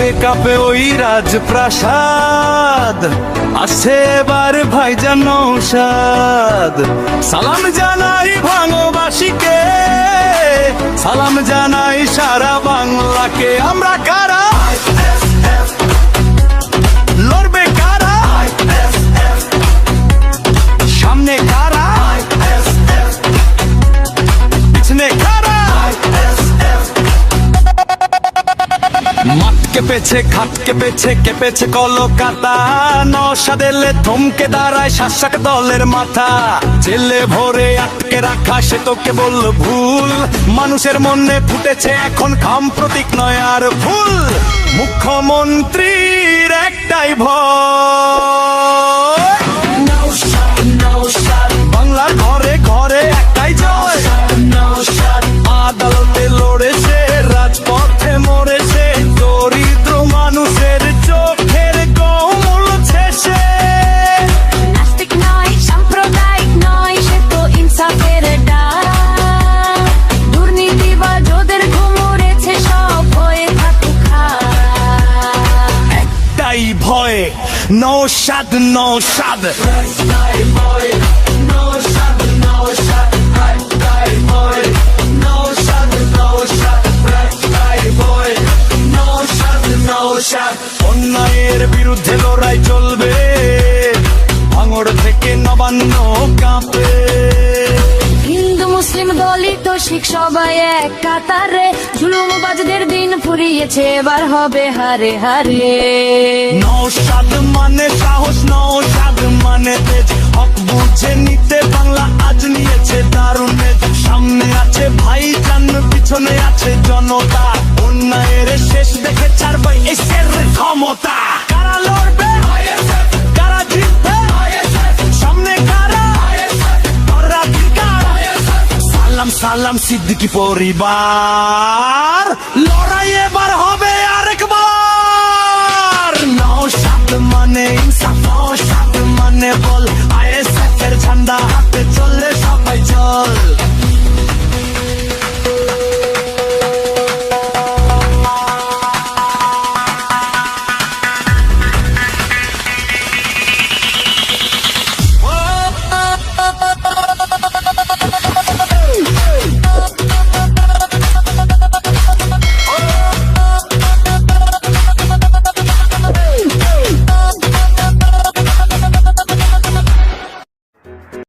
ভয়ে কাঁপে ওই রাজপ্রাসাদ, আসছে এবার ভাইজান নৌশাদ। সালাম জানাই ভাঙবাসীকে, সালাম জানাই সারা বাংলাকে। আমরা কারা, লড়বে কারা, সামনে কারা, পিছনে কারা। মাঠ কেঁপেছে, ঘাট কেঁপেছে, কেঁপেছে কলকাতা। নওশাদ এলে থমকে দাঁড়ায় শাসক দলের মাথা। জেলে ভরে আটকে রাখা সে তো কেবল ভুল, মানুষের মনে ফুটেছে এখন খাম প্রতীক নয় আর ফুল। মুখ্যমন্ত্রীর একটাই ভয়, বাংলার ঘরে ঘরে একটাই জয়। আদালতে লড়েছে, রাজপথে মরেছে, দরিদ্র মানুষের চোখের গোমূল শেষে। নাস্তিক নয়, সাম্প্রদায়িক নয়, সে তো ইনসাফের ডাক। দুর্নীতিবাজ ওদের ঘুম উড়েছে, সব হয়ে থাকুক খাক। একটাই ভয়, নওশাদ নওশাদ। অন্যায়ের বিরুদ্ধে লড়াই চলবে, ভাঙড় থেকে নবান্ন কাঁপে। হিন্দু মুসলিম দলিত শিখ সবাই এক কাতারে, জুলুমবাজদের দিন ফুরিয়েছে, এবার হবে হারে হারে। নওশাদ মানে সাহস, নওশাদ মানে তেজ, হক বুঝে নিতে বাংলা আজ নিয়েছে দারুণ এজ। সামনে আছে ভাইজান, পিছনে আছে জনতা, অন্যায়ের শেষ দেখে ছাড়বে এসের ক্ষমতা। কারা লড়বে, কারা জিতবে, সামনে কারা, সালাম সালাম সিদ্দিকী পরিবার, লড়াই এবার হবে আরেকবার। নওশাদ মানে ইনসাফ, নওশাদ মানে বল, আইএসএফ এর ঝান্ডা হাতে চললে সবাই চল।